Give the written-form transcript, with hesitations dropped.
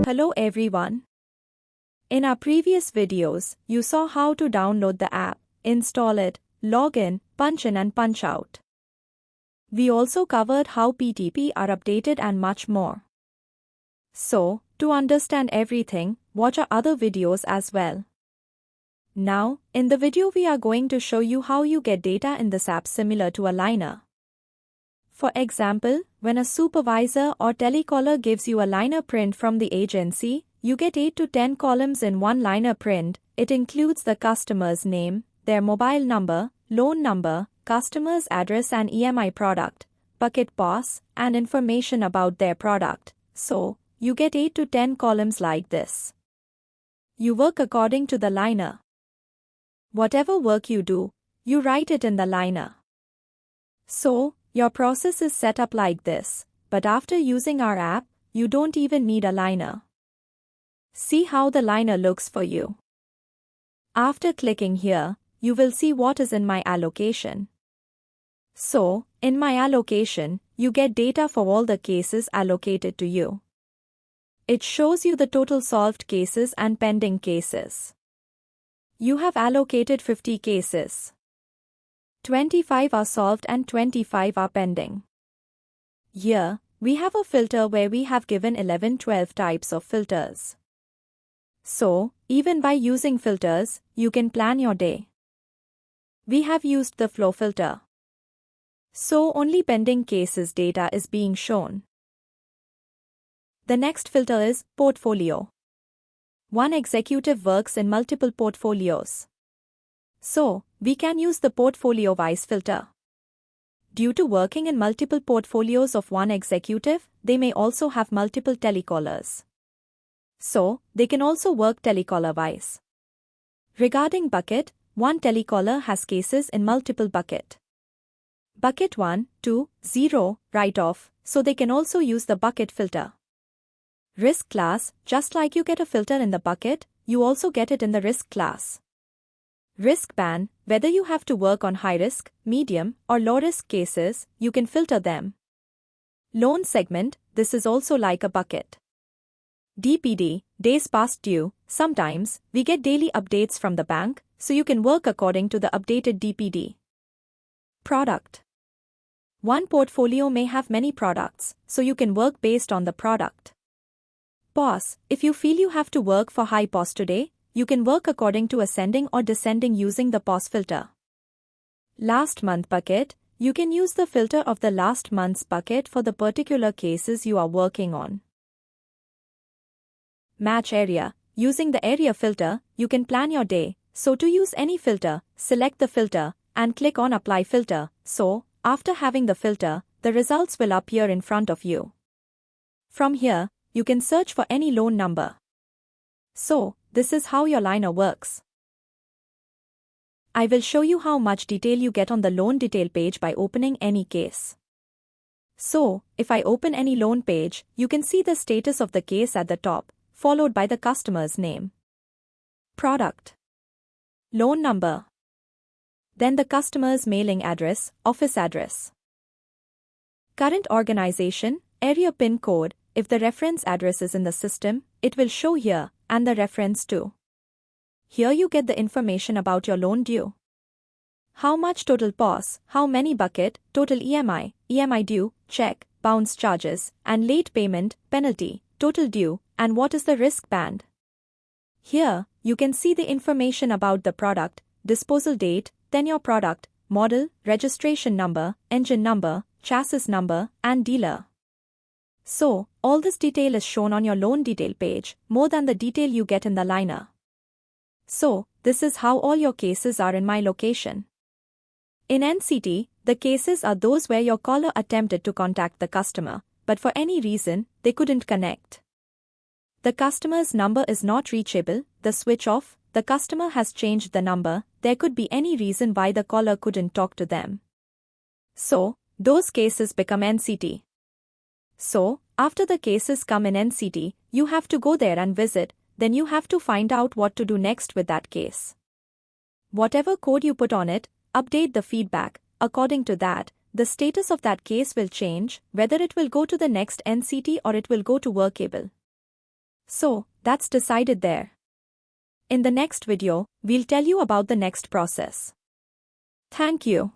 Hello everyone. In our previous videos, you saw how to download the app, install it, log in, punch in and punch out. We also covered how PTP are updated and much more. So, to understand everything, watch our other videos as well. Now, in the video we are going to show you how you get data in this app similar to a liner. For example, when a supervisor or telecaller gives you a liner print from the agency, you get 8 to 10 columns in one liner print. It includes the customer's name, their mobile number, loan number, customer's address and EMI product, bucket POS, and information about their product. So, you get 8 to 10 columns like this. You work according to the liner. Whatever work you do, you write it in the liner. So, your process is set up like this, but after using our app, you don't even need a liner. See how the liner looks for you. After clicking here, you will see what is in my allocation. So, in my allocation, you get data for all the cases allocated to you. It shows you the total solved cases and pending cases. You have allocated 50 cases. 25 are solved and 25 are pending. Here, we have a filter where we have given 11-12 types of filters. So, even by using filters, you can plan your day. We have used the flow filter. So only pending cases data is being shown. The next filter is portfolio. One executive works in multiple portfolios. So, we can use the portfolio-wise filter. Due to working in multiple portfolios of one executive, they may also have multiple telecallers. So, they can also work telecaller-wise. Regarding bucket, one telecaller has cases in multiple bucket. Bucket 1, 2, 0, write-off, so they can also use the bucket filter. Risk class, just like you get a filter in the bucket, you also get it in the risk class. Risk band, whether you have to work on high-risk, medium, or low-risk cases, you can filter them. Loan segment, this is also like a bucket. DPD, days past due, sometimes, we get daily updates from the bank, so you can work according to the updated DPD. Product. One portfolio may have many products, so you can work based on the product. POS, if you feel you have to work for high POS today, you can work according to ascending or descending using the POS filter. Last month bucket, you can use the filter of the last month's bucket for the particular cases you are working on. Match area, using the area filter, you can plan your day, so to use any filter, select the filter, and click on apply filter, so, after having the filter, the results will appear in front of you. From here, you can search for any loan number. So, this is how your liner works. I will show you how much detail you get on the loan detail page by opening any case. So, if I open any loan page, you can see the status of the case at the top, followed by the customer's name. Product. Loan number. Then the customer's mailing address, office address. Current organization, area PIN code, if the reference address is in the system, it will show here, and the reference too. Here you get the information about your loan due. How much total POS, how many bucket, total EMI, EMI due, check, bounce charges, and late payment, penalty, total due, and what is the risk band. Here, you can see the information about the product, disposal date, then your product, model, registration number, engine number, chassis number, and dealer. So, all this detail is shown on your loan detail page, more than the detail you get in the liner. So, this is how all your cases are in my location. In NCT, the cases are those where your caller attempted to contact the customer, but for any reason, they couldn't connect. The customer's number is not reachable, the switch off, the customer has changed the number, there could be any reason why the caller couldn't talk to them. So, those cases become NCT. So, after the cases come in NCT, you have to go there and visit, then you have to find out what to do next with that case. Whatever code you put on it, update the feedback. According to that, the status of that case will change, whether it will go to the next NCT or it will go to workable. So, that's decided there. In the next video, we'll tell you about the next process. Thank you.